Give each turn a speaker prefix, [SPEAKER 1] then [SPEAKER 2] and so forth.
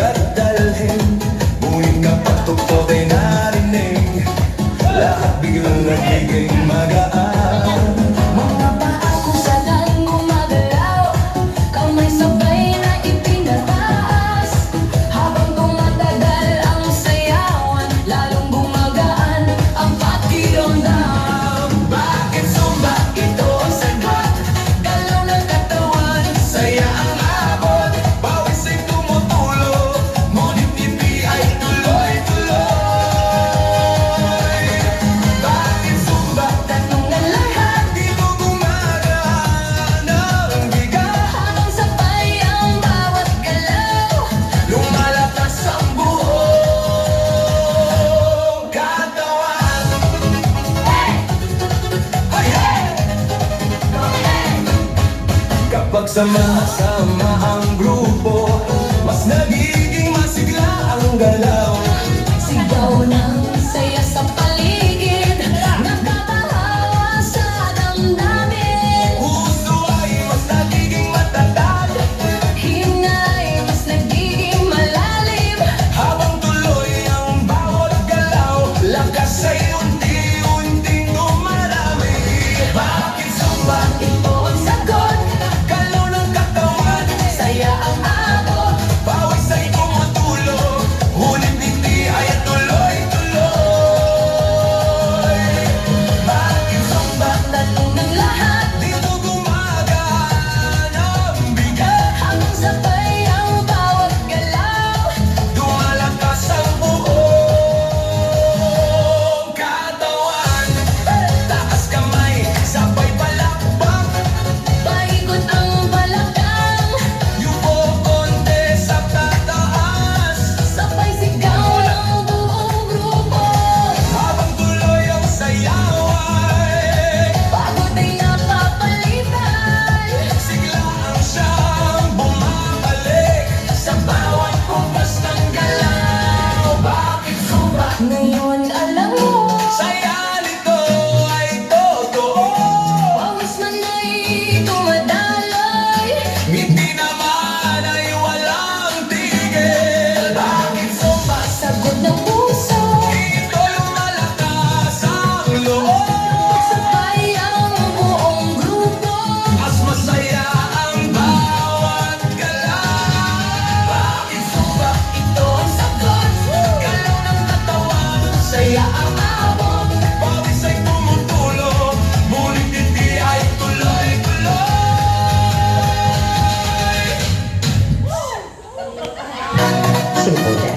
[SPEAKER 1] mabigat dalhin, ngunit kapag tugtog ay narinig, lahat biglang nagiging magaan.
[SPEAKER 2] Mga paa kung saan gumagalaw, kamay sabay na ipinataas. Habang tumatagal ang sayawan, lalong gumagaan ang pakiramdam.
[SPEAKER 1] Bakit Zumba? Ito ang sagot.
[SPEAKER 2] Galaw ng katawan,
[SPEAKER 1] Saya ang abot, pawis ay tumutulo, ngunit hindi ay tuloy-tuloy. Bakit Zumba?
[SPEAKER 2] tanong ng lahat,
[SPEAKER 1] Dito gumagaan ang bigat,
[SPEAKER 2] habang sabay ang bawat galaw.
[SPEAKER 1] lumalakas ang buong katawan. Hey! Hey, hey! Kapag sama-sama ang grupo, mas nagiging masigla ang galaw.
[SPEAKER 2] Sigaw ng saya sa paligid, nagpapahawa sa damdamin.
[SPEAKER 1] Puso ay mas nagiging matatag,
[SPEAKER 2] Hinay mas nagiging malalim.
[SPEAKER 1] habang tuloy ang bawat galaw, lakas ay unti-unting dumarami. Bakit Zumba?
[SPEAKER 2] Ito ang sagot,
[SPEAKER 1] Galaw ng katawan,
[SPEAKER 2] saya ang abot.
[SPEAKER 1] pawis ay tumutulo, ngunit hindi ay tuloy-tuloy. Bakit Zumba?
[SPEAKER 2] Tanong ng lahat,
[SPEAKER 1] Dito gumagaan ang bigat,
[SPEAKER 2] habang sabay ang bawat galaw.
[SPEAKER 1] lumalakas ang buong katawan. Taas kamay, sabay palakpak,
[SPEAKER 2] Paikot ang balakang,
[SPEAKER 1] yuko konti sa tataas,
[SPEAKER 2] sabay sigaw ng buong grupo.
[SPEAKER 1] habang tuloy ang sayaway.
[SPEAKER 2] Pagod ay napapalitan,
[SPEAKER 1] Siglaan siyang bumabalik sa bawat kumpas ng galaw. Bakit Zumba?
[SPEAKER 2] ngayon alam mo.
[SPEAKER 1] Saya nito ay totoo,
[SPEAKER 2] Pawis man ay dumadaloy,
[SPEAKER 1] hindi naman ay walang tigil. Bakit Zumba?
[SPEAKER 2] sagot ng puso.
[SPEAKER 1] Dito lumalakas ang loob,
[SPEAKER 2] Sabay ang buong grupo.
[SPEAKER 1] mas masaya ang bawat galaw. Bakit Zumba?
[SPEAKER 2] Ito ang sagot,
[SPEAKER 1] Galaw ng katawan,
[SPEAKER 2] saya ang abot.
[SPEAKER 1] pawis ay tumutulo, ngunit hindi ay tuloy-tuloy.
[SPEAKER 3] Simple.